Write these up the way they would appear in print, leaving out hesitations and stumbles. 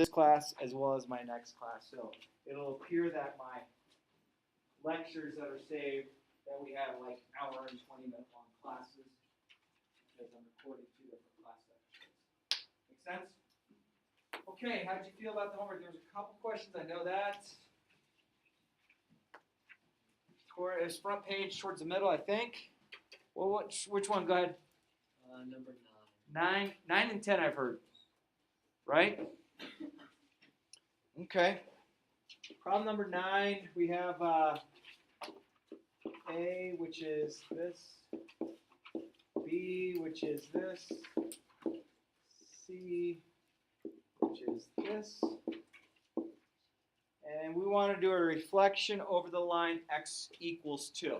this class as well as my next class. So it'll appear that my lectures that are saved, that we have like hour and 20-minute long classes, because I'm recording 2 different class lectures. Make sense? Okay, how did you feel about the homework? There was a couple questions, I know that. It's front page towards the middle, I think. Well, which one? Go ahead. Number 9. 9 and 10 I've heard. Right? Okay. Problem number 9, we have A, which is this, B, which is this, C, which is this, and we want to do a reflection over the line x equals 2.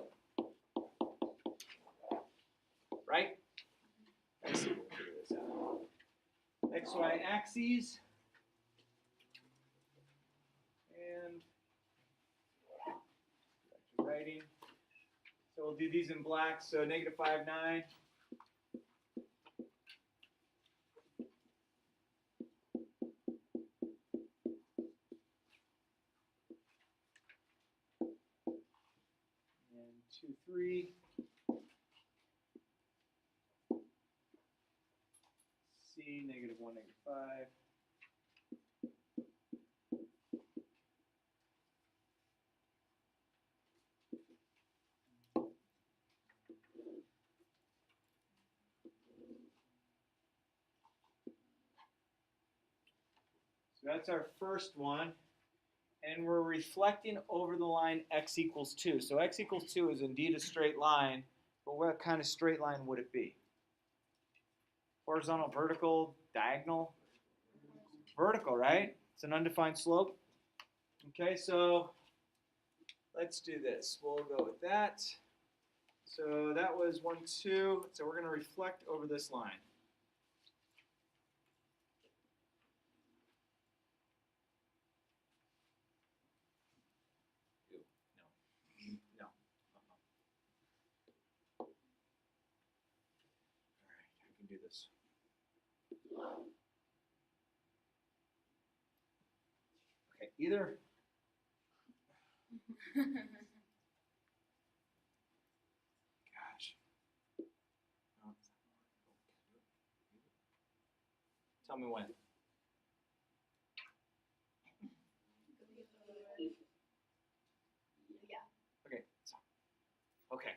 Right? Let's see, we'll figure this out. XY axes, and writing. So we'll do these in black. So -5, 9. And 2, 3. C, -1, -5. So that's our first one. And we're reflecting over the line x equals 2. So x equals 2 is indeed a straight line, but what kind of straight line would it be? Horizontal, vertical, diagonal? Vertical, right? It's an undefined slope. Okay, so let's do this. We'll go with that. So that was 1, 2. So we're going to reflect over this line. Do this. Okay, either. Gosh. Tell me when. Yeah. Okay. Okay.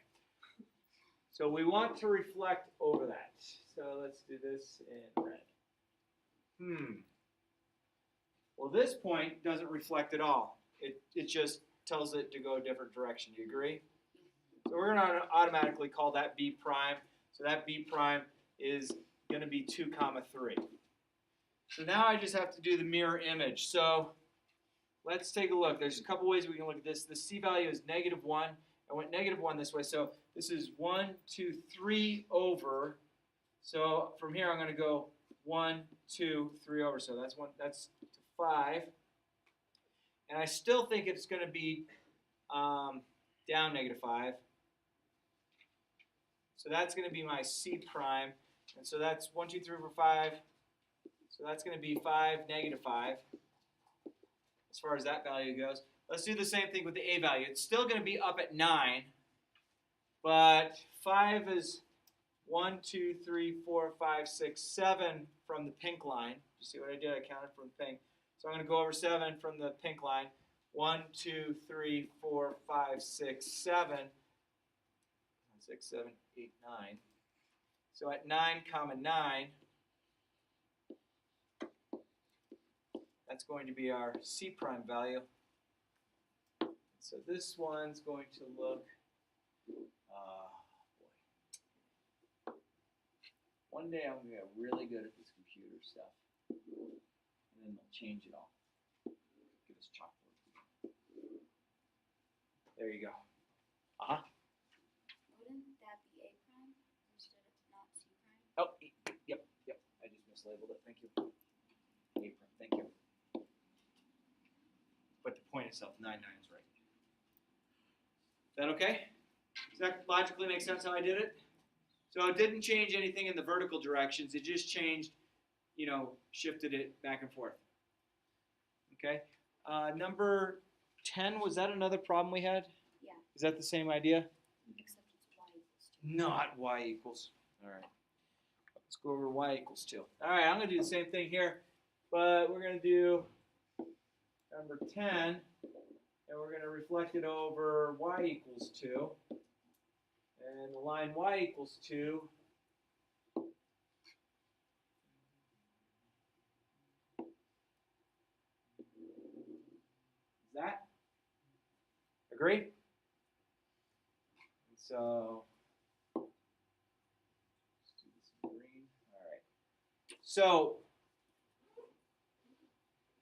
So we want to reflect over that. So let's do this in red. Well, this point doesn't reflect at all. It just tells it to go a different direction. Do you agree? So we're going to automatically call that B prime. So that B prime is going to be 2, 3. So now I just have to do the mirror image. So let's take a look. There's a couple ways we can look at this. The C value is -1. I went -1 this way. So this is 1, 2, 3 over. So from here I'm going to go 1, 2, 3 over. So that's 5. And I still think it's going to be down -5. So that's going to be my C prime. And so that's 1, 2, 3 over 5. So that's going to be 5, -5, as far as that value goes. Let's do the same thing with the A value. It's still going to be up at 9, but 5 is 1, 2, 3, 4, 5, 6, 7 from the pink line. You see what I did? I counted from the pink. So I'm going to go over 7 from the pink line. 1, 2, 3, 4, 5, 6, 7. 6, 7, 8, 9. So at 9, 9, that's going to be our C prime value. So this one's going to look, boy. One day I'm going to get really good at this computer stuff, and then they'll change it all. Give us chalkboard. There you go. Wouldn't that be A prime instead of not C prime? Oh, yep. I just mislabeled it. Thank you. A prime. Thank you. But the point itself, 9, 9 is right. Is that okay? Does that logically make sense how I did it? So it didn't change anything in the vertical directions. It just changed, shifted it back and forth. Okay. Number 10, was that another problem we had? Yeah. Is that the same idea? Except it's y equals 2. Not y equals. All right. Let's go over y equals 2. All right, I'm going to do the same thing here, but we're going to do number 10, and we're going to reflect it over y equals 2. And the line y equals 2. Is that? Agree? And so, let's do this in green. All right. So,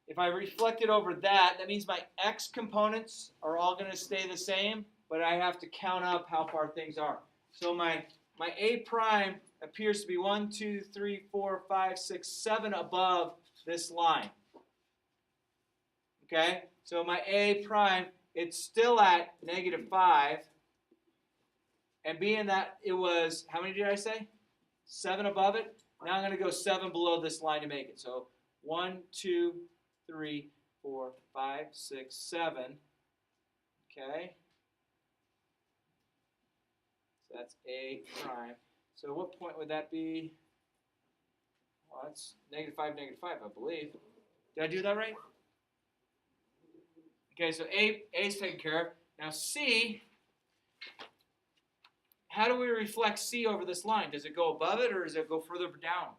if I reflect it over that, that means my x components are all going to stay the same, but I have to count up how far things are. So my a prime appears to be 1, 2, 3, 4, 5, 6, 7 above this line. Okay? So my a prime, it's still at -5. And being that it was, how many did I say? 7 above it. Now I'm going to go 7 below this line to make it. So 1, 2, 3, 4, 5, 6, 7. Okay. So that's a prime. So what point would that be? Well, that's -5, -5, I believe. Did I do that right? Okay, so A is taken care of. Now C, how do we reflect C over this line? Does it go above it or does it go further down?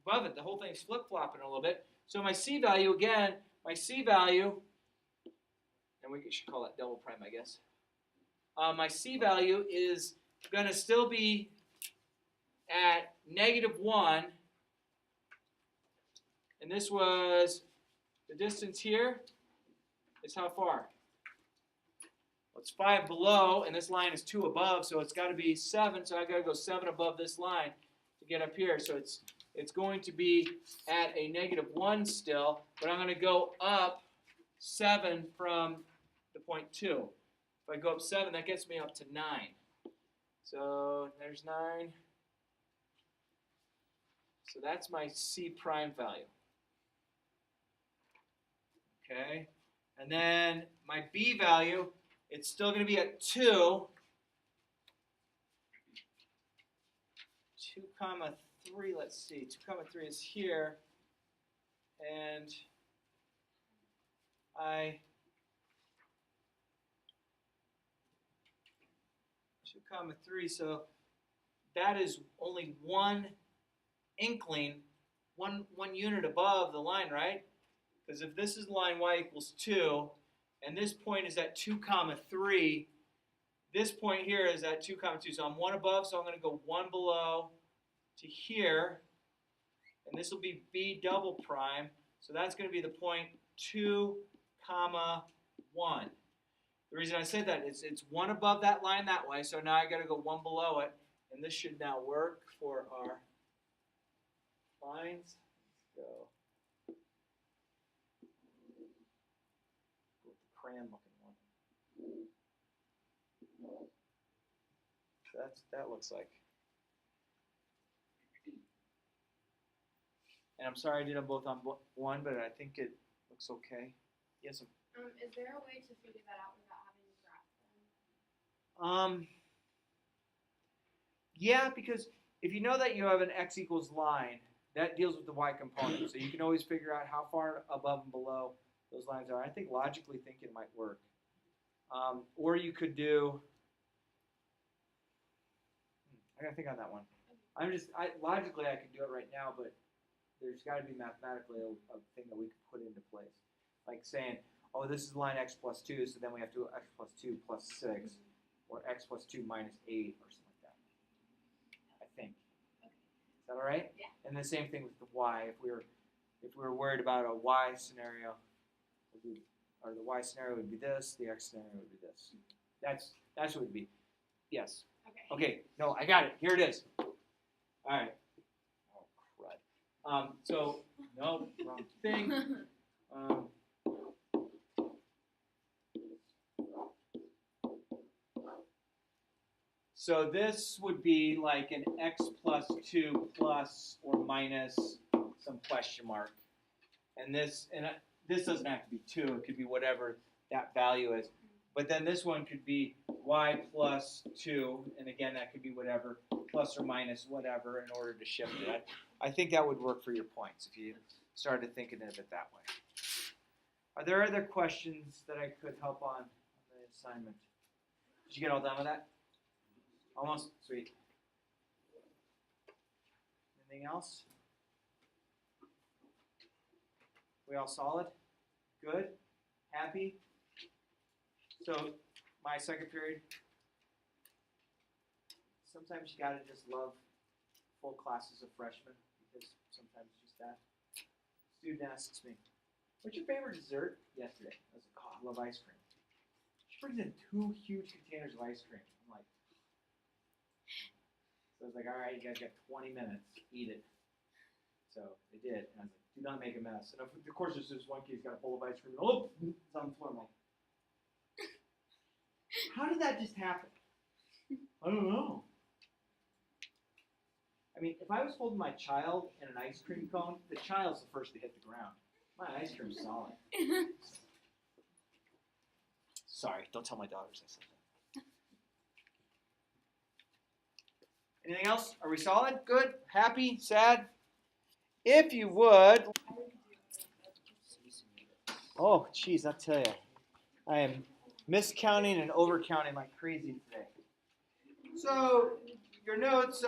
Above it. The whole thing's flip-flopping a little bit. So my C value, again, my C value, and we should call that double prime, I guess. My C value is going to still be at -1. And this was, the distance here is how far? Well, it's 5 below, and this line is 2 above, so it's got to be 7. So I've got to go 7 above this line to get up here. So it's going to be at a -1 still, but I'm going to go up 7 from the point 2. If I go up 7, that gets me up to 9. So there's 9. So that's my C prime value. Okay, and then my B value, it's still going to be at 2. 2 comma 3, let's see, 2 comma 3 is here, and 2 comma 3, so that is only one inkling, one unit above the line, right? Because if this is line y equals 2, and this point is at 2 comma 3, this point here is at 2 comma 2, so I'm 1 above, so I'm going to go 1 below to here, and this will be B double prime, so that's going to be the point 2 comma 1. The reason I said that is it's 1 above that line that way, so now I got to go 1 below it, and this should now work for our lines. Let's go. With the crayon looking one. That looks like. And I'm sorry I did them both on one, but I think it looks okay. Yes. Is there a way to figure that out without having to graph them? Yeah, because if you know that you have an x equals line, that deals with the y component. So you can always figure out how far above and below those lines are. I think logically thinking might work. Or you could do, I gotta think on that one. Logically I could do it right now, but there's got to be mathematically a thing that we could put into place. Like saying, oh, this is line x plus 2, so then we have to do x plus 2 plus 6, or x plus 2 minus 8, or something like that. I think. Is that all right? Yeah. And the same thing with the y. If we were worried about a y scenario, or the y scenario would be this, the x scenario would be this. That's what it would be. Yes. Okay. No, I got it. Here it is. All right. Oh crud. So no, wrong thing. So this would be like an x plus 2 plus or minus some question mark. and this doesn't have to be 2. It could be whatever that value is. But then this one could be y plus 2, and again, that could be whatever, plus or minus whatever in order to shift it. I think that would work for your points if you started thinking of it that way. Are there other questions that I could help on the assignment? Did you get all done with that? Almost? Sweet. Anything else? We all solid? Good? Happy? So, my second period, sometimes you gotta just love full classes of freshmen, because sometimes it's just that. Student asks me, what's your favorite dessert? Yesterday. I was like, oh, I love ice cream. She brings in 2 huge containers of ice cream. I'm like, so I was like, all right, you guys got 20 minutes, eat it. So they did, and I was like, do not make a mess. And of course, there's this one kid who's got a bowl of ice cream, and oh, it's on the floor. I'm like, how did that just happen? I don't know. I mean, if I was holding my child in an ice cream cone, the child's the first to hit the ground. My ice cream's solid. Sorry, don't tell my daughters I said that. Anything else? Are we solid? Good? Happy? Sad? If you would. Oh, geez, I'll tell you. I am miscounting and overcounting like crazy today. So, your notes,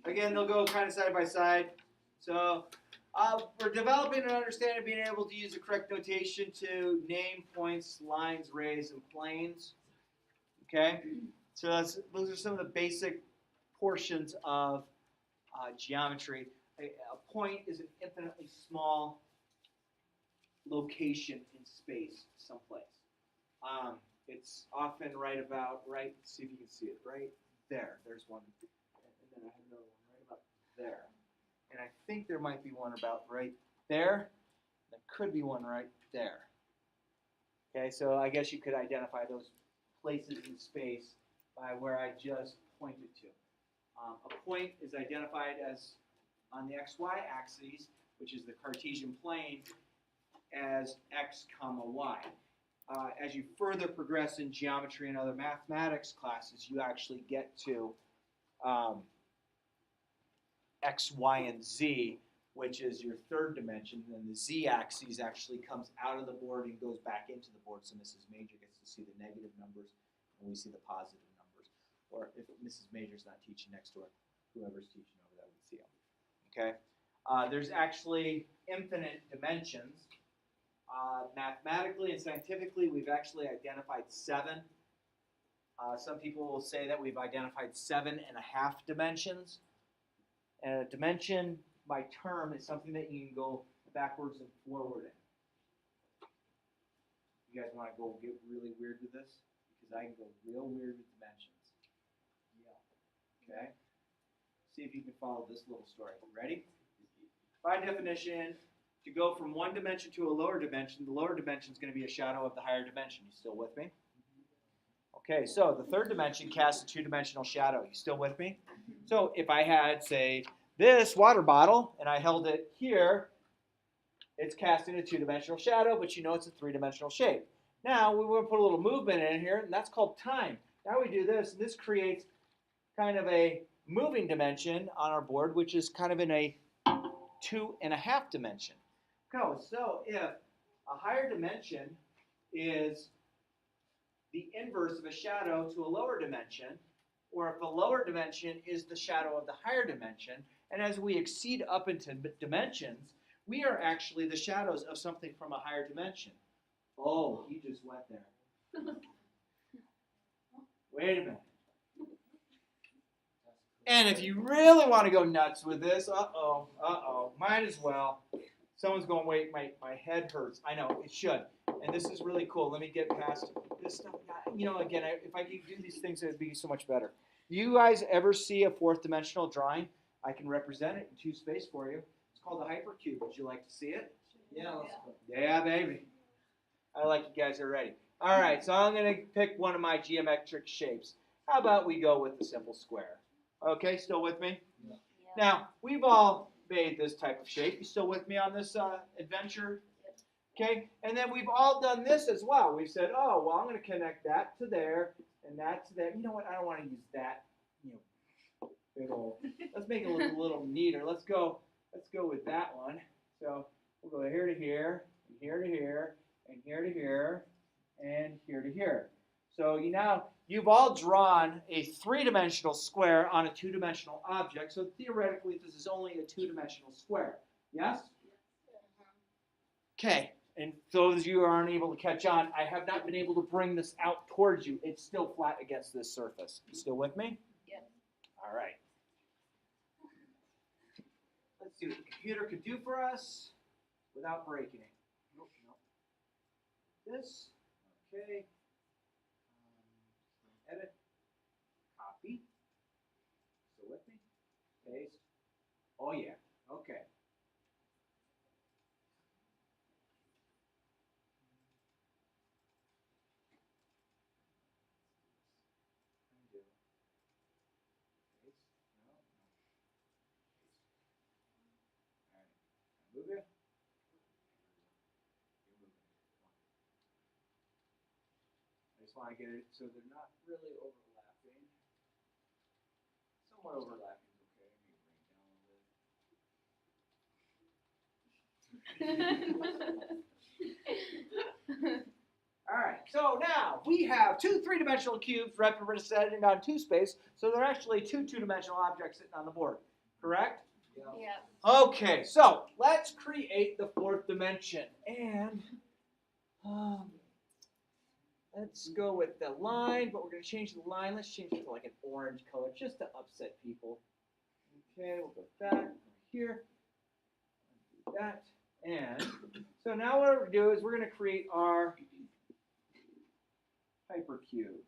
again, they'll go kind of side by side. So, we're developing an understanding of being able to use the correct notation to name points, lines, rays, and planes. Okay? So those are some of the basic portions of geometry. A point is an infinitely small location in space someplace. It's often see if you can see it, right there. There's one. And then I have another one right about there. And I think there might be one about right there. There could be one right there. Okay, so I guess you could identify those places in space by where I just pointed to. A point is identified as on the xy axis, which is the Cartesian plane, as x comma y. As you further progress in geometry and other mathematics classes, you actually get to x, y, and z, which is your third dimension. And the z-axis actually comes out of the board and goes back into the board, so Mrs. Major gets to see the negative numbers, and we see the positive numbers. Or if Mrs. Major's not teaching next door, whoever's teaching over that would see them. Okay? There's actually infinite dimensions. Mathematically and scientifically, we've actually identified 7. Some people will say that we've identified 7.5 dimensions. And a dimension by term is something that you can go backwards and forward in. You guys want to go get really weird with this? Because I can go real weird with dimensions. Yeah. Okay? See if you can follow this little story. Ready? By definition, to go from one dimension to a lower dimension, the lower dimension is going to be a shadow of the higher dimension. You still with me? Okay, so the third dimension casts a 2-dimensional shadow. You still with me? So if I had, say, this water bottle, and I held it here, it's casting a 2-dimensional shadow, but you know it's a 3-dimensional shape. Now, we want to put a little movement in here, and that's called time. Now we do this, and this creates kind of a moving dimension on our board, which is kind of in a 2.5 dimension. So if a higher dimension is the inverse of a shadow to a lower dimension, or if a lower dimension is the shadow of the higher dimension, and as we exceed up into dimensions, we are actually the shadows of something from a higher dimension. Oh, he just went there. Wait a minute. And if you really want to go nuts with this, might as well. Someone's going, wait, my head hurts. I know, it should. And this is really cool. Let me get past this stuff. You know, again, if I could do these things, it would be so much better. You guys ever see a 4th-dimensional drawing? I can represent it in 2 space for you. It's called the Hypercube. Would you like to see it? Yeah, let's go. Yeah, baby. I like you guys are ready. All right, so I'm going to pick one of my geometric shapes. How about we go with the simple square? Okay, still with me? Yeah. Now, we've all made this type of shape. You still with me on this adventure? Okay, and then we've all done this as well. We've said, oh, well, I'm going to connect that to there and that to there. You know what? I don't want to use that, big old. Let's make it look a little neater. Let's go with that one. So we'll go here to here, and here to here, and here to here, and here to here. So you've all drawn a three-dimensional square on a two-dimensional object. So theoretically, this is only a two-dimensional square. Yes? Okay. And those of you who aren't able to catch on, I have not been able to bring this out towards you. It's still flat against this surface. You still with me? Yes. All right. Let's see what the computer could do for us without breaking it. Nope, nope. This. Okay. Edit. Copy. Still with me? Paste. Oh, yeah. Okay. Move it. I just want to get it so they're not really overlapping. Somewhat overlapping is okay. All right, so now we have two three-dimensional cubes representing on two space, so they're actually two two-dimensional objects sitting on the board, correct? Yeah. Okay, so let's create the fourth dimension. And let's go with the line, but we're going to change the line. Let's change it to like an orange color just to upset people. Okay, we'll go with that here. Do that. And so now what we're going to do is we're going to create our hypercube.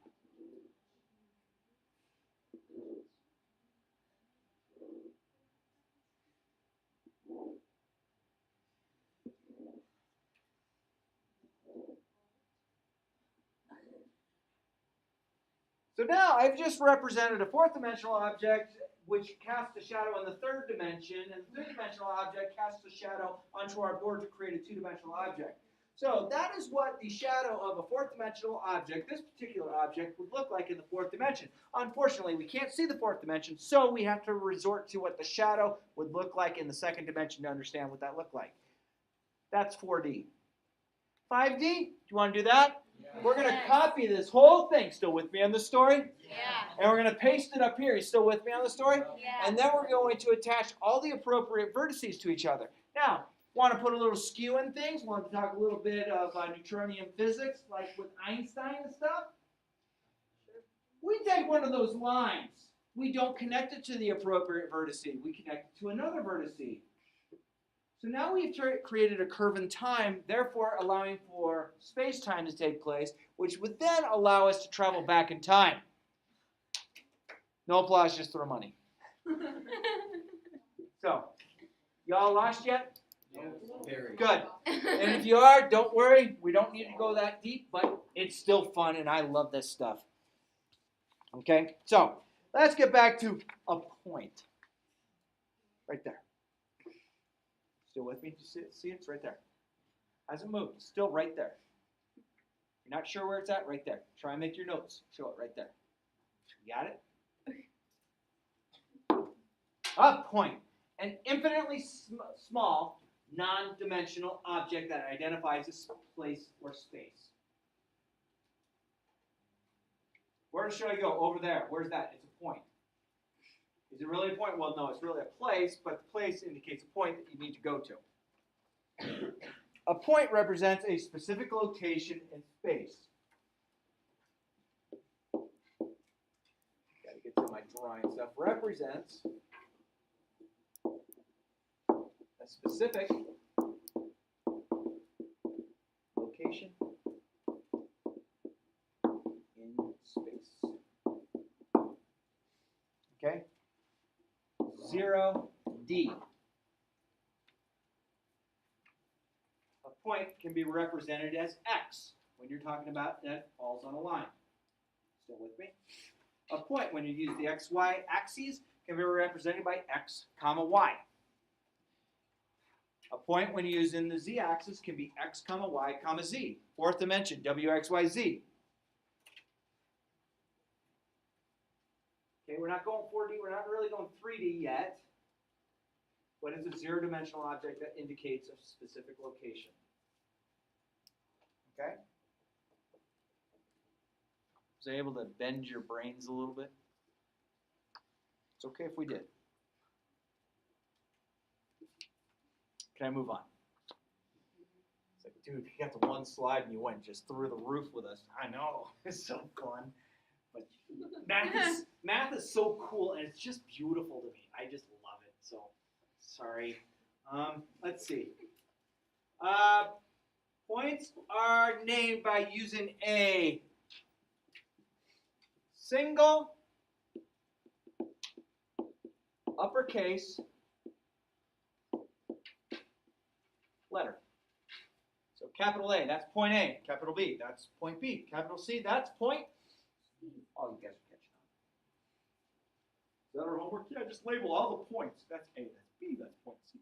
So now I've just represented a fourth dimensional object which casts a shadow on the third dimension, and the third dimensional object casts a shadow onto our board to create a two-dimensional object. So that is what the shadow of a fourth dimensional object, this particular object, would look like in the fourth dimension. Unfortunately, we can't see the fourth dimension, so we have to resort to what the shadow would look like in the second dimension to understand what that looked like. That's 4D. 5D, do you want to do that? Yeah. We're going to copy this whole thing. Still with me on the story? Yeah. And we're going to paste it up here. You still with me on the story? Yeah. And then we're going to attach all the appropriate vertices to each other. Now, want to put a little skew in things? Want to talk a little bit of Newtonian physics, like with Einstein and stuff? We take one of those lines. We don't connect it to the appropriate vertice. We connect it to another vertice. So now we've created a curve in time, therefore allowing for space-time to take place, which would then allow us to travel back in time. No applause, just throw money. So, y'all lost yet? Very. Good. And if you are, don't worry. We don't need to go that deep, but it's still fun, and I love this stuff. Okay, so let's get back to a point. Right there. Still with me? See, it's right there. Hasn't moved. It's still right there. You're not sure where it's at? Right there. Try and make your notes. Show it right there. You got it? A point. An infinitely small, non-dimensional object that identifies a place or space. Where should I go? Over there. Where's that? It's a point. Is it really a point? Well, no, it's really a place, but the place indicates a point that you need to go to. A point represents a specific location in space. Got to get to my drawing stuff. Represents a specific location in space. Okay? 0D. A point can be represented as X when you're talking about that falls on a line. Still with me? A point, when you use the XY axes, can be represented by X, comma, Y. A point when used in the z-axis can be x comma y comma z. Fourth dimension, w, x, y, z. Okay, we're not going 4D, we're not really going 3D yet. What is a zero-dimensional object that indicates a specific location? Okay? Was I able to bend your brains a little bit? It's okay if we did. Can I move on? It's like, dude, you got the one slide and you went just through the roof with us. I know, it's so fun. But math is so cool and it's just beautiful to me. I just love it. So, sorry. Let's see. Points are named by using a single uppercase letter. So capital A, that's point A. Capital B, that's point B. Capital C, that's point. Oh, you guys are catching on. Is that our homework? Yeah, just label all the points. That's A, that's B, that's point C.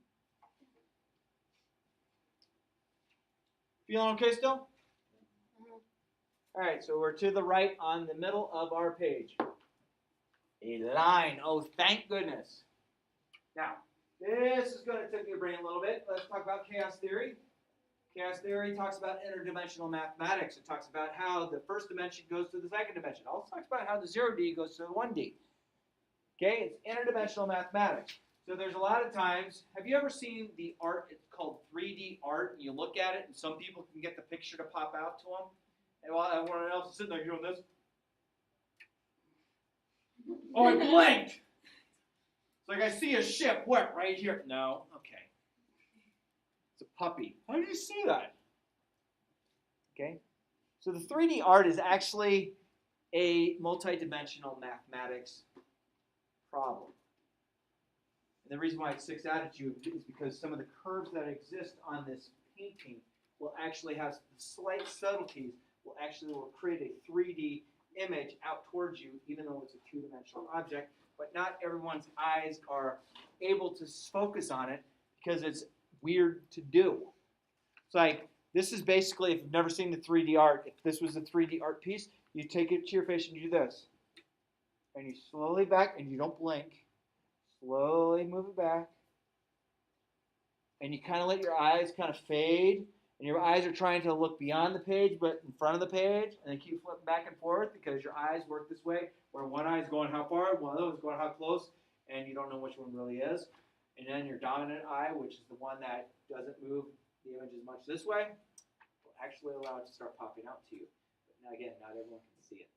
Feeling okay still? All right, so we're to the right on the middle of our page. A line. Oh, thank goodness. Now, this is going to take your brain a little bit. Let's talk about chaos theory. Chaos theory talks about interdimensional mathematics. It talks about how the first dimension goes to the second dimension. It also talks about how the 0D goes to the 1D. Okay, it's interdimensional mathematics. So there's a lot of times, have you ever seen the art, it's called 3D art, and you look at it and some people can get the picture to pop out to them? And while everyone else is sitting there doing this. Oh, I blinked! It's like I see a ship, what, right here? No, okay. It's a puppy. How do you see that? Okay, so the 3D art is actually a multidimensional mathematics problem. And the reason why it sticks out at you is because some of the curves that exist on this painting will actually have slight subtleties, will create a 3D image out towards you, even though it's a two-dimensional object. But not everyone's eyes are able to focus on it because it's weird to do. It's like, this is basically, if you've never seen the 3D art, if this was a 3D art piece, you take it to your face and you do this. And you slowly back, and you don't blink. Slowly move it back. And you kind of let your eyes kind of fade. And your eyes are trying to look beyond the page, but in front of the page. And they keep flipping back and forth because your eyes work this way, where one eye is going how far, one other is going how close, and you don't know which one really is. And then your dominant eye, which is the one that doesn't move the image as much this way, will actually allow it to start popping out to you. But now, again, not everyone can see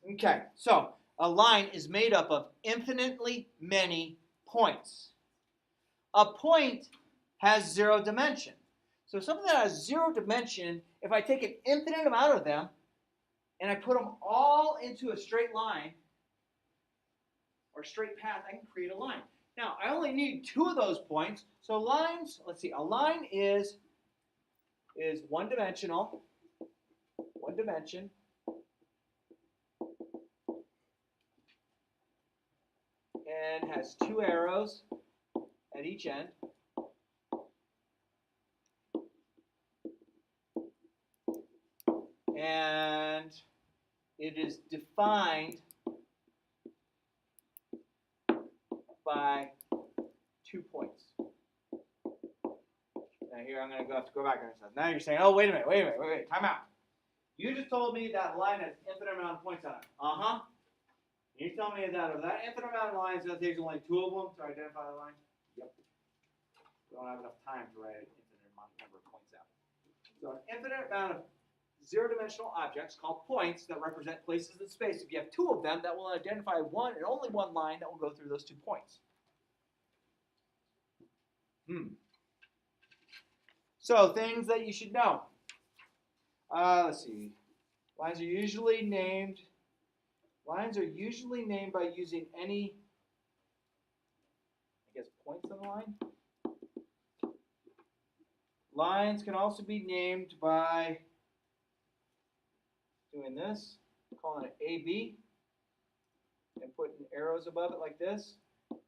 it. Okay, so a line is made up of infinitely many points. A point has zero dimension. So something that has zero dimension, if I take an infinite amount of them and I put them all into a straight line or straight path, I can create a line. Now, I only need two of those points. So lines, let's see, a line is one-dimensional, one dimension, and has two arrows at each end. And it is defined by 2 points. Now here I'm going to have to go back on stuff. Now you're saying, oh, wait a minute, time out. You just told me that line has infinite amount of points on it. Uh-huh. You tell me that of that infinite amount of lines, that there's only 2 of them to identify the line? Yep. We don't have enough time to write an infinite number of points out. So an infinite amount of zero-dimensional objects called points that represent places in space. If you have 2 of them, that will identify one and only one line that will go through those 2 points. So things that you should know. Let's see. Lines are usually named by using any, points on the line. Lines can also be named by doing this, calling it AB, and putting arrows above it like this.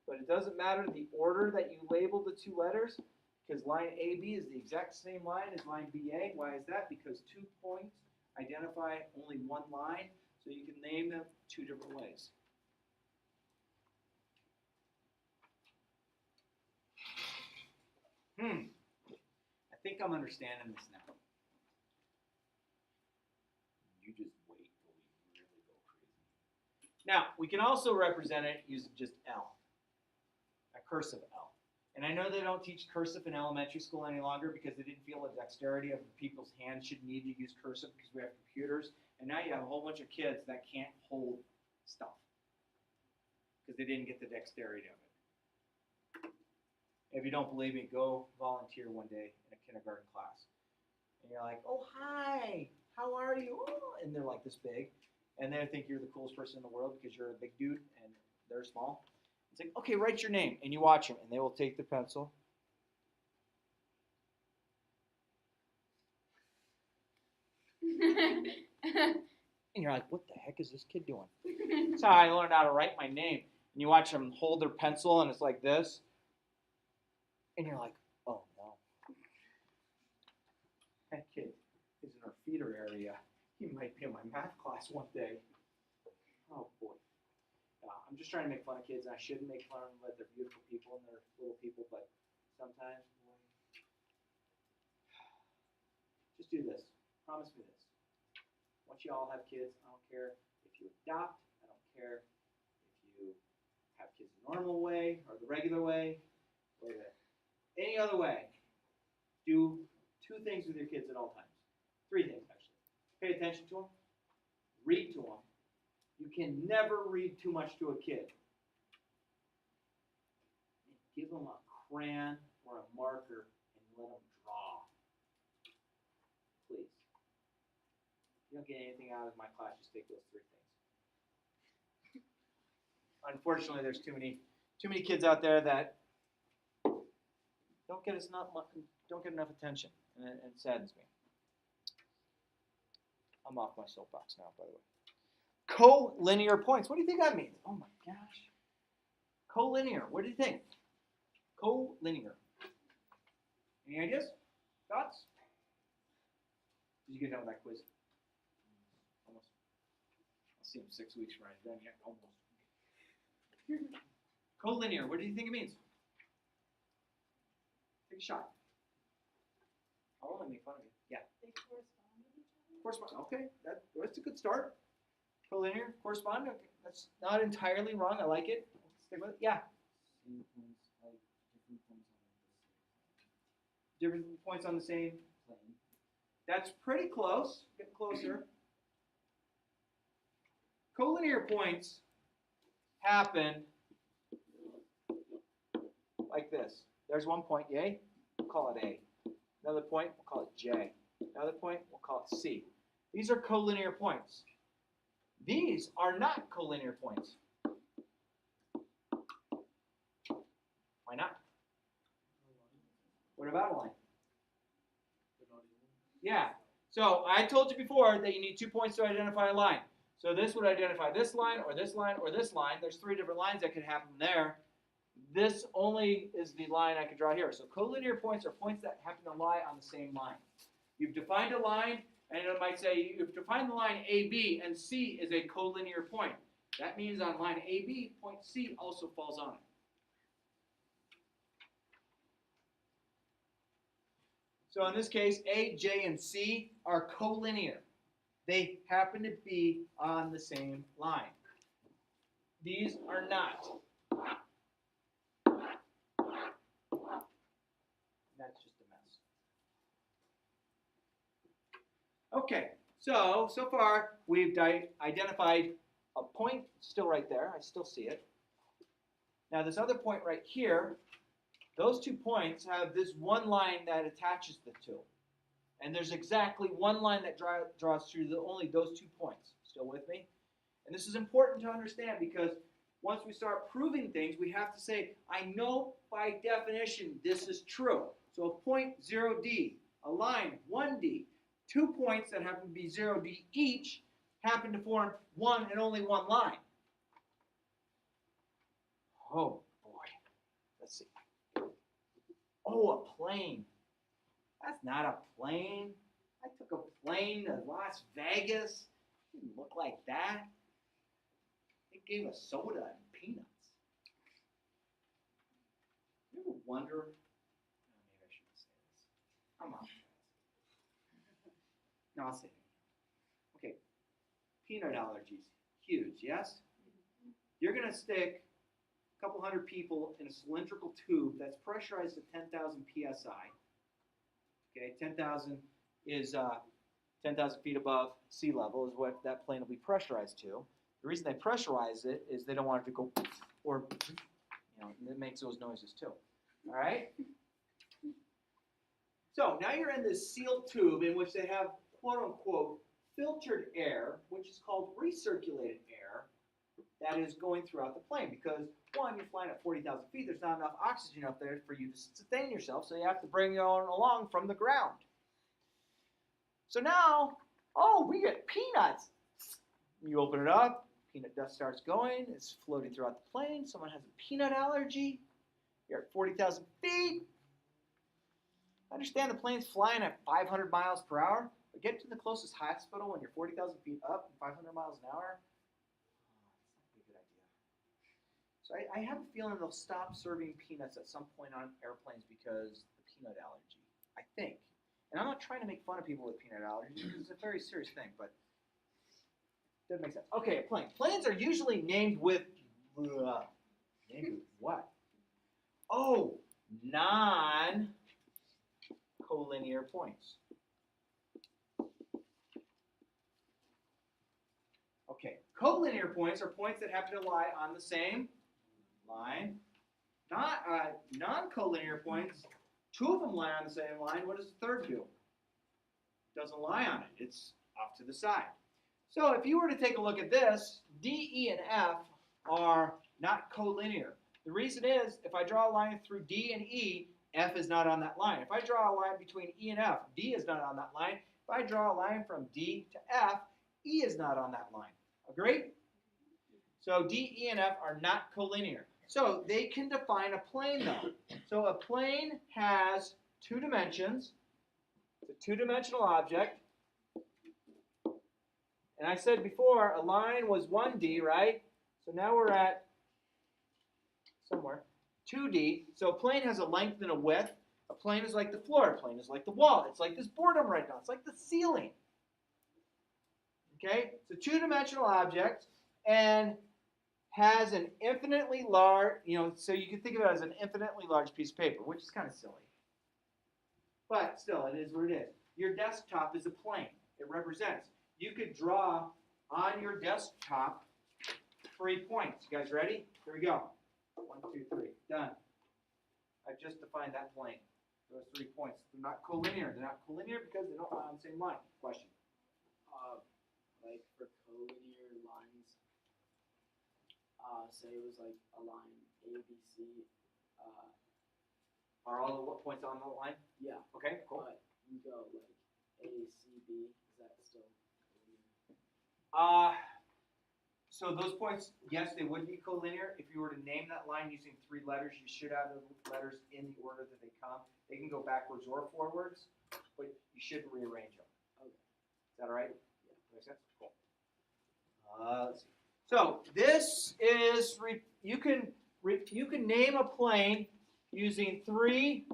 but it doesn't matter the order that you label the two letters, because line AB is the exact same line as line BA. Why is that? Because 2 points identify only one line, so you can name them two different ways. I think I'm understanding this now. You just wait till we really go crazy. Now, we can also represent it using just L, a cursive L. And I know they don't teach cursive in elementary school any longer because they didn't feel the dexterity of people's hands should need to use cursive because we have computers. And now you have a whole bunch of kids that can't hold stuff because they didn't get the dexterity of it. If you don't believe me, go volunteer one day in a kindergarten class. And you're like, oh, hi, how are you? Oh, and they're like this big. And they think you're the coolest person in the world because you're a big dude and they're small. It's like, okay, write your name. And you watch them. And they will take the pencil. And you're like, what the heck is this kid doing? That's how I learned how to write my name. And you watch them hold their pencil and it's like this. And you're like, oh no. That kid is in our feeder area. He might be in my math class one day. Oh boy. I'm just trying to make fun of kids, and I shouldn't make fun of them, but they're beautiful people and they're little people, but sometimes, boy. Just do this. Promise me this. Once you all have kids, I don't care if you adopt, I don't care if you have kids the normal way or the regular way or any other way. Do 2 things with your kids at all times. 3 things, actually. Pay attention to them. Read to them. You can never read too much to a kid. Give them a crayon or a marker and let them draw. Please. If you don't get anything out of my class, just take those 3 things. Unfortunately, there's too many kids out there that don't get enough attention, and it saddens me. I'm off my soapbox now, by the way. Collinear points. What do you think that means? Oh my gosh. Collinear. What do you think? Collinear. Any ideas? Thoughts? Did you get done with that quiz? Almost. I'll see him 6 weeks from now. Done yet? Almost. Collinear. What do you think it means? Take a shot. I'll only make fun of you. Yeah. They correspond with each other? Correspond. Okay. That's a good start. Collinear, correspond. Okay. That's not entirely wrong. I like it. Stick with it. Yeah. Different points on the same plane. That's pretty close. Get closer. Collinear points happen like this. There's one point, yay. We'll call it A. Another point, we'll call it J. Another point, we'll call it C. These are collinear points. These are not collinear points. Why not? What about a line? Yeah. So I told you before that you need 2 points to identify a line. So this would identify this line, or this line, or this line. There's 3 different lines that could happen there. This only is the line I could draw here. So collinear points are points that happen to lie on the same line. You've defined a line, and it might say you've defined the line AB, and C is a collinear point. That means on line AB, point C also falls on it. So in this case, A, J, and C are collinear. They happen to be on the same line. These are not. That's just a mess. Okay, so far we've identified a point still right there. I still see it. Now this other point right here, those 2 points have this one line that attaches the 2. And there's exactly one line that draws through only those 2 points. Still with me? And this is important to understand because once we start proving things, we have to say, I know by definition this is true. So a point 0D, a line 1D, 2 points that happen to be 0D each happen to form one and only one line. Oh boy. Oh, a plane. That's not a plane. I took a plane to Las Vegas. It didn't look like that. It gave us soda and peanuts. You ever wonder? Oh, maybe I shouldn't say this. Come on. No, I'll say it. Okay. Peanut allergies. Huge, yes? You're going to stick a couple hundred people in a cylindrical tube that's pressurized to 10,000 psi. Okay, 10,000 is 10,000 feet above sea level is what that plane will be pressurized to. The reason they pressurize it is they don't want it to go or, it makes those noises too. All right? So now you're in this sealed tube in which they have, quote unquote, filtered air, which is called recirculated air, that is going throughout the plane. Because, one, you're flying at 40,000 feet, there's not enough oxygen up there for you to sustain yourself, so you have to bring your own along from the ground. So now, oh, we get peanuts. You open it up, peanut dust starts going, it's floating throughout the plane, someone has a peanut allergy, you're at 40,000 feet. I understand the plane's flying at 500 miles per hour, but get to the closest hospital when you're 40,000 feet up and 500 miles an hour. That's not a good idea. So I have a feeling they'll stop serving peanuts at some point on airplanes because of the peanut allergy, I think. And I'm not trying to make fun of people with peanut allergies. It's a very serious thing, but it doesn't make sense. Okay, a plane. Planes are usually named with named with what? Oh, non-collinear points. Okay, collinear points are points that happen to lie on the same line. Non-collinear points, two of them lie on the same line. What does the third do? Doesn't lie on it. It's off to the side. So if you were to take a look at this, D, E, and F are not collinear. The reason is, if I draw a line through D and E, F is not on that line. If I draw a line between E and F, D is not on that line. If I draw a line from D to F, E is not on that line. Agree? So D, E, and F are not collinear. So they can define a plane, though. So a plane has two dimensions. It's a two-dimensional object. And I said before, a line was 1D, right? So now we're at somewhere 2D. So a plane has a length and a width. A plane is like the floor. A plane is like the wall. It's like this boredom right now. It's like the ceiling. Okay? It's a two-dimensional object and has an infinitely large, so you can think of it as an infinitely large piece of paper, which is kind of silly. But still, it is what it is. Your desktop is a plane. It represents. You could draw on your desktop 3 points. You guys ready? Here we go. 1, 2, 3. Done. I've just defined that plane. Those 3 points. They're not collinear. They're not collinear because they don't lie on the same line. Question? Like for collinear lines, say it was like a line A, B, C. Are all the points on the line? Yeah. Okay, cool. But you go like A, C, B. Is that still collinear? So those points, yes, they would be collinear. If you were to name that line using 3 letters, you should have the letters in the order that they come. They can go backwards or forwards, but you should rearrange them. Okay. Is that all right? Yeah. Makes sense? Cool. Let's see. So this is, you can name a plane using 3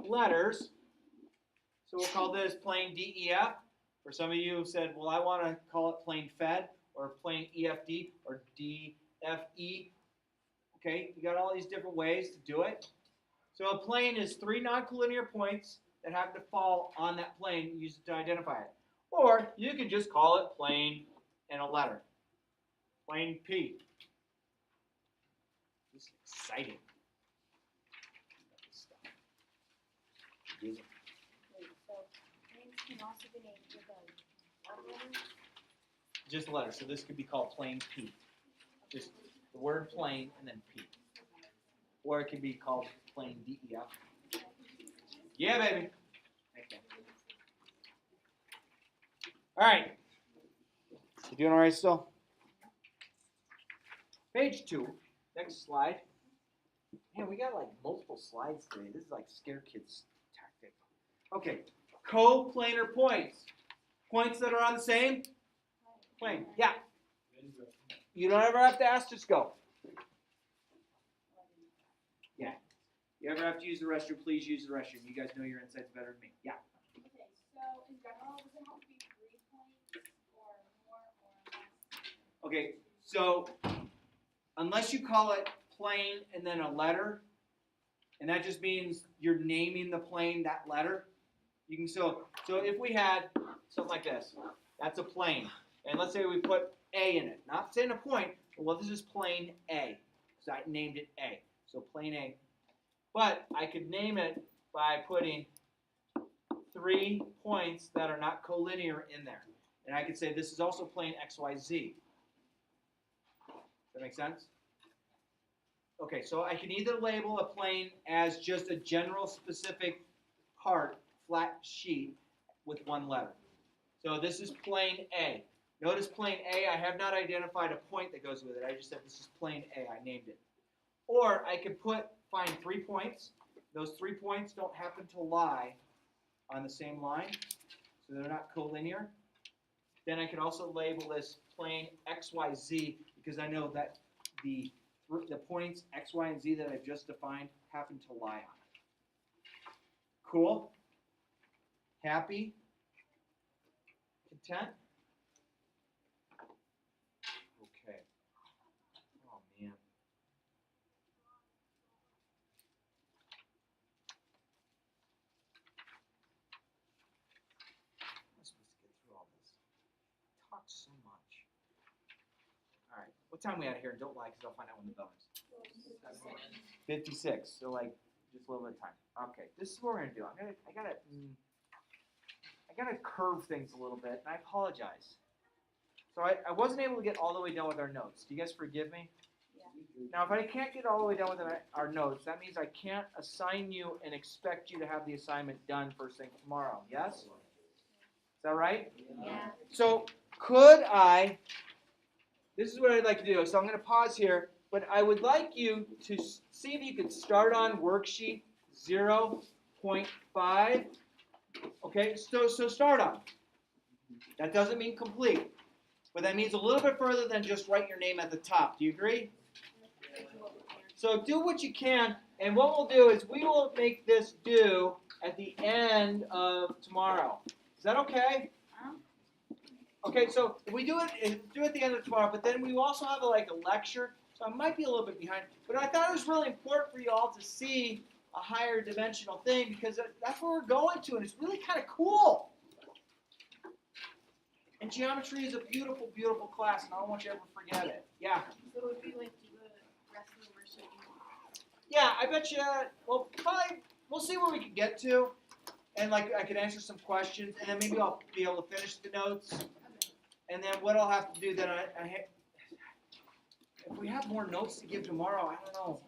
letters. So we'll call this plane DEF. For some of you who said, well, I want to call it plane Fed, or plane EFD, or DFE. Okay, you got all these different ways to do it. So a plane is 3 non-collinear points that have to fall on that plane, use it to identify it. Or you can just call it plane and a letter. Plane P. This is exciting. Wait, so planes can also be named with a letter? Just a letter. So this could be called plane P. Just the word plane and then P. Or it could be called plane DEF. Yeah, baby. Okay. All right. You doing all right still? Page 2. Next slide. Man, we got like multiple slides today. This is like scare kids tactic. Okay, coplanar points. Points that are on the same plane. Yeah. You don't ever have to ask, just go. Yeah. You ever have to use the restroom, please use the restroom. You guys know your insights better than me. Yeah. Okay, so in general, does it have to be 3 points or more or less? Okay, so unless you call it plane and then a letter, and that just means you're naming the plane that letter, you can so if we had something like this, that's a plane. And let's say we put A in it. Not saying a point, but well, this is plane A. So I named it A. So plane A. But I could name it by putting 3 points that are not collinear in there. And I could say this is also plane XYZ. Does that make sense? Okay, so I can either label a plane as just a general specific part, flat sheet, with one letter. So this is plane A. Notice plane A, I have not identified a point that goes with it. I just said this is plane A. I named it. Or I could find 3 points. Those 3 points don't happen to lie on the same line, so they're not collinear. Then I could also label this plane XYZ because I know that the points X, Y, and Z that I've just defined happen to lie on it. Cool? Happy? Content? Okay. Oh, man. I'm supposed to get through all this. I talk so much. All right. What time are we at here? Don't lie, because I'll find out when the bell is. 56. So like just a little bit of time. Okay. This is what we're gonna do. I gotta curve things a little bit, and I apologize. So I wasn't able to get all the way done with our notes. Do you guys forgive me? Yeah. Now, if I can't get all the way done with our notes, that means I can't assign you and expect you to have the assignment done first thing tomorrow. Yes? Is that right? Yeah. So could I? This is what I'd like to do. So I'm going to pause here, but I would like you to see if you could start on worksheet 0.5. Okay, so start on. That doesn't mean complete, but that means a little bit further than just write your name at the top. Do you agree? So do what you can, and what we'll do is we will make this due at the end of tomorrow. Is that okay? Okay, so if we do it at the end of tomorrow, but then we also have a lecture, so I might be a little bit behind. But I thought it was really important for you all to see a higher dimensional thing because that's where we're going to, and it's really kind of cool. And geometry is a beautiful, beautiful class, and I don't want you to ever forget it. Yeah. So it would be like the rest of the worship. Yeah, I bet you. Well, probably we'll see where we can get to, and I could answer some questions, and then maybe I'll be able to finish the notes. And then what I'll have to do then, if we have more notes to give tomorrow, I don't know.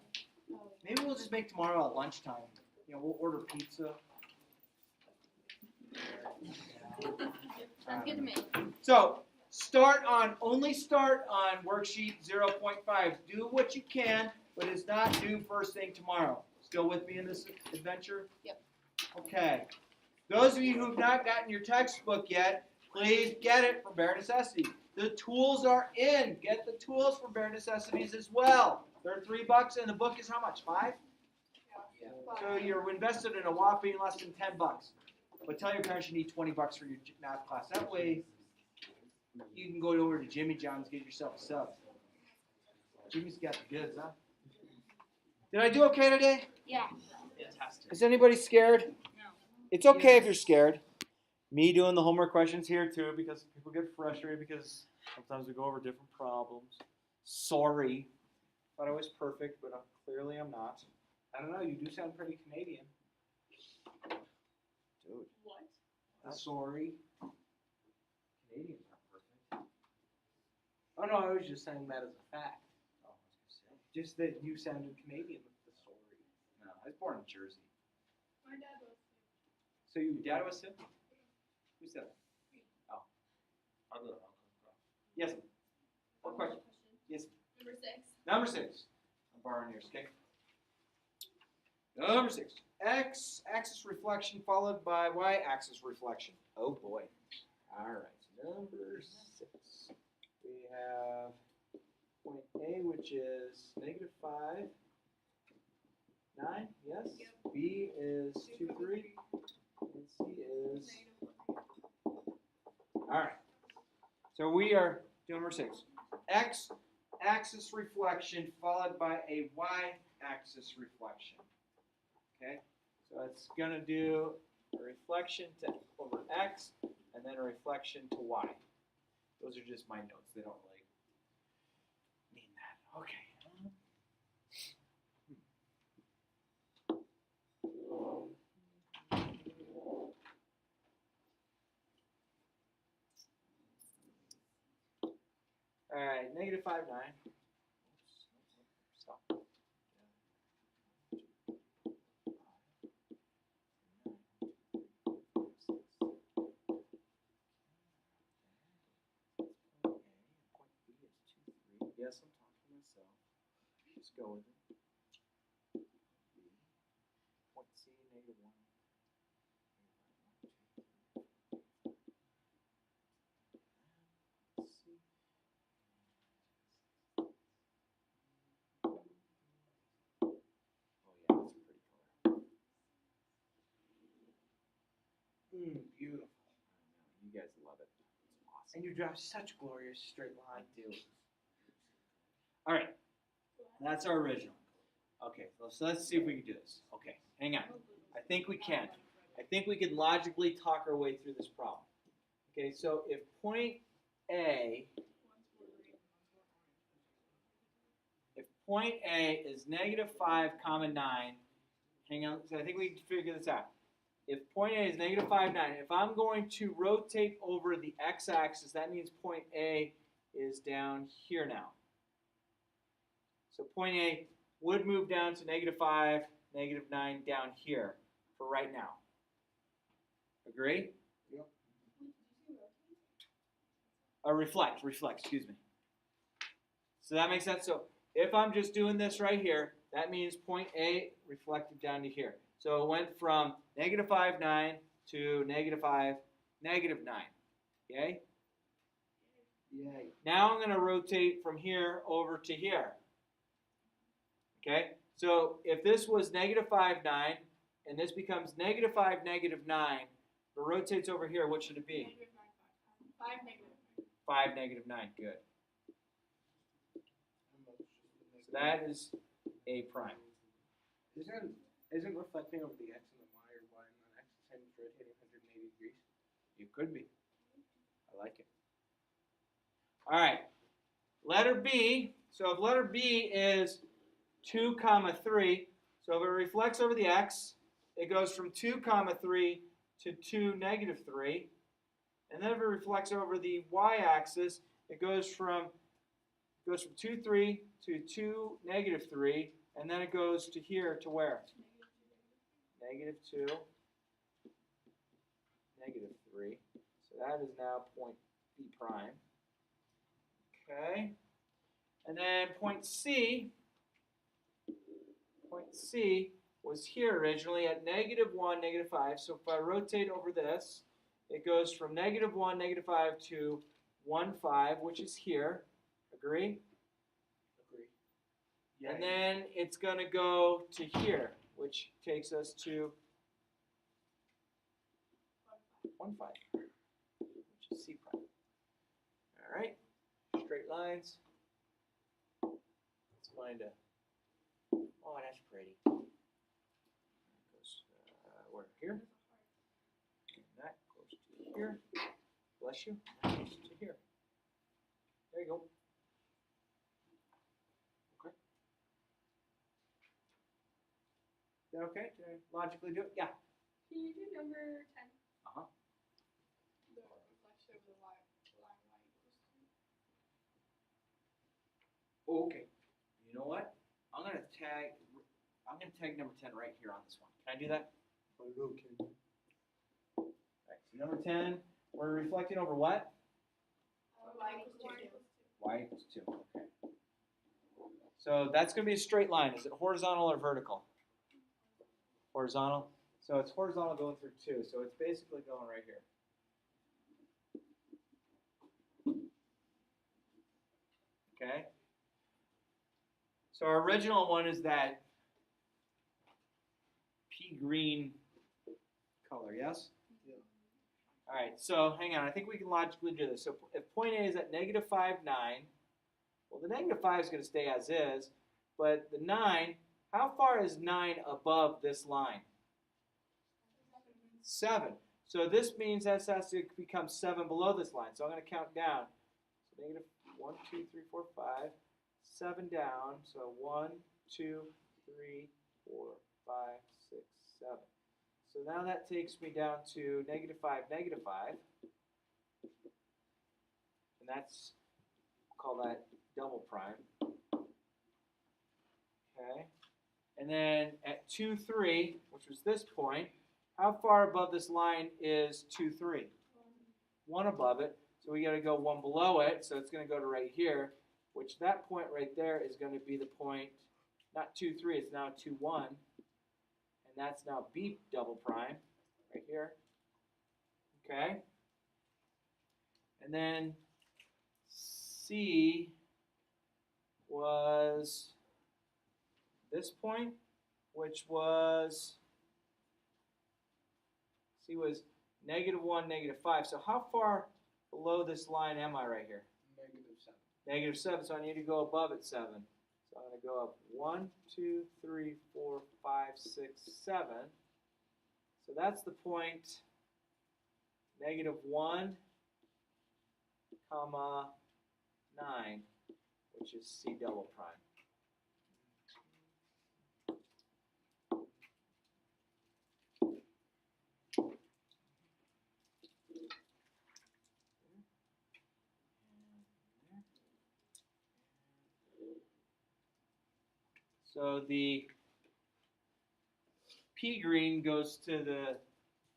Maybe we'll just make tomorrow at lunchtime. We'll order pizza. Sounds good to me. So only start on worksheet 0.5. Do what you can, but it's not due first thing tomorrow. Still with me in this adventure? Yep. Okay. Those of you who have not gotten your textbook yet, please get it from Bare Necessities. The tools are in. Get the tools from Bare Necessities as well. They're $3, and the book is how much? $5? Yeah. So you're invested in a whopping less than $10. But tell your parents you need $20 for your math class. That way, you can go over to Jimmy John's and get yourself a sub. Jimmy's got the goods, huh? Did I do okay today? Yeah. Fantastic. Is anybody scared? No. It's okay if you're scared. Me doing the homework questions here too, because people get frustrated because sometimes we go over different problems. Sorry. Thought I was perfect, but clearly I'm not. I don't know, you do sound pretty Canadian. Dude. What? Sorry. Canadians aren't perfect. Oh no, I was just saying that as a fact. Oh, I was gonna say. Just that you sounded Canadian with the sorry. No, I was born in Jersey. My dad was. So your dad was too? Who said that? Oh. I'll go. Yes. What question? Yes. Number 6. Number 6. I'm borrowing yours, okay? Number 6. X-axis reflection followed by Y-axis reflection. Oh boy. All right. So number 6. We have point A, which is -5, 9. Yes. Yep. B is 2, 3. And C is. All right. So we are doing number 6. X-axis reflection followed by a Y-axis reflection. Okay, so it's going to do a reflection to over X and then a reflection to Y. Those are just my notes. They don't really mean that. Okay. All right, -5, 9. Oops, stop. Yes, I'm talking to myself. Just go with it. B. Point C, -1. C. Oh yeah, that's a pretty color. Beautiful. I know, you guys love it. It's awesome. And you draw such glorious straight lines. I do. All right, that's our original. Okay, so let's see if we can do this. Okay, hang on. I think we can. I think we can logically talk our way through this problem. Okay, so if point A is -5, 9, hang on, so I think we can figure this out. If point A is -5, 9, if I'm going to rotate over the x-axis, that means point A is down here now. So point A would move down to -5, -9 down here for right now. Agree? Yep. Reflect, excuse me. So that makes sense. So if I'm just doing this right here, that means point A reflected down to here. So it went from -5, 9 to -5, -9. Okay? Yay. Now I'm going to rotate from here over to here. Okay? So if this was -5, 9, and this becomes -5, -9, it rotates over here, what should it be? 5, 5, -9. Good. So that is A prime. Isn't reflecting over the x and the y or y and the x the same as rotating 180 degrees? You could be. I like it. All right. Letter B. So if letter B is 2, 3, so if it reflects over the x, it goes from 2, 3 to 2, -3. And then if it reflects over the y-axis, it goes from 2, 3 to 2, -3, and then it goes to here to where? -2, -3. So that is now point B prime. Okay. And then point C was here originally at -1, -5. So if I rotate over this, it goes from -1, -5 to 1, 5, which is here. Agree? Agree. Yeah, and then it's going to go to here, which takes us to 1, 5, which is C prime. All right, straight lines. Let's find a. Oh, that's pretty. That goes where? Here. And that goes to here. Bless you. That goes to here. There you go. Okay. Is that okay? Did I logically do it? Yeah. Can you do number 10? Uh-huh. The reflection of the line y equals 2. Okay. You know what? I'm gonna tag number 10 right here on this one. Can I do that? Okay. Alright, so number 10, we're reflecting over what? Y equals 2. Y equals 2. Okay. So that's gonna be a straight line. Is it horizontal or vertical? Horizontal. So it's horizontal going through 2. So it's basically going right here. Okay. So our original one is that pea green color, yes? Yeah. All right, so hang on. I think we can logically do this. So if point A is at negative 5, 9, well, the negative 5 is going to stay as is, but the 9, how far is 9 above this line? 7. So this means that has to become 7 below this line. So I'm going to count down. So negative 1, 2, 3, 4, 5, 7 down. So 1, 2, 3, 4, 5, 6, 7. So now that takes me down to negative 5, negative 5. And that's, we'll call that double prime. Okay. And then at 2, 3, which was this point, how far above this line is 2, 3? 1 above it. So we got to go 1 below it. So it's going to go to right here, which that point right there is going to be the point, not 2, 3, it's now 2, 1. And that's now B double prime right here. Okay. And then C was this point, which was, C was negative 1, negative 5. So how far below this line am I right here? Negative 7. Negative 7, so I need to go above it 7. So I'm going to go up 1, 2, 3, 4, 5, 6, 7. So that's the point negative 1, comma 9, which is C double prime. So the pea green goes to the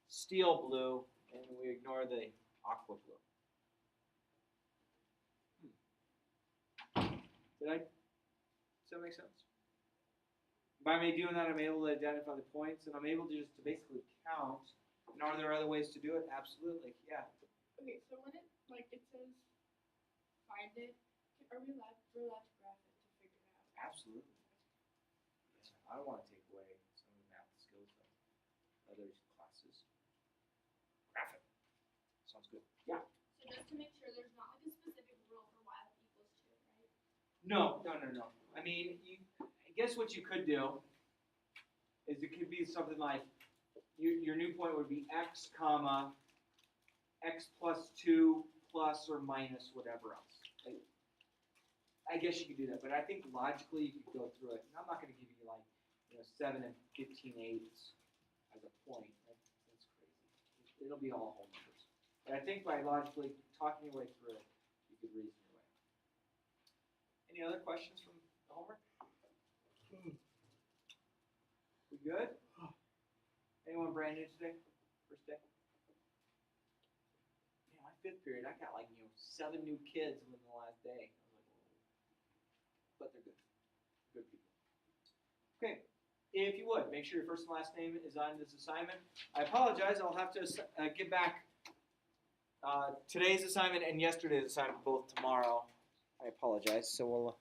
steel blue, and we ignore the aqua blue. Does that make sense? By me doing that, I'm able to identify the points, and I'm able to just to basically count. And are there other ways to do it? Absolutely, yeah. Okay, so when it it says find it, are we allowed to graph it to figure it out? Absolutely. I don't want to take away some of the math skills of other classes. Graph it. Sounds good. Yeah. So just to make sure there's not a specific rule for y equals 2, right? No. I mean, I guess what you could do is it could be something like your new point would be x comma x plus 2 plus or minus whatever else. I guess you could do that, but I think logically you could go through it. And I'm not going to give you 7 and 15/8 as a point. That's crazy. It'll be all whole numbers. But I think by logically talking your way through it, you could reason your way. Any other questions from the homework? We good? Anyone brand new today? First day? Yeah, my 5th period, I got 7 new kids within the last day. I was like, whoa. But they're good. Good people. Okay. If you would, make sure your first and last name is on this assignment. I apologize. I'll have to get back today's assignment and yesterday's assignment both tomorrow. I apologize. So we'll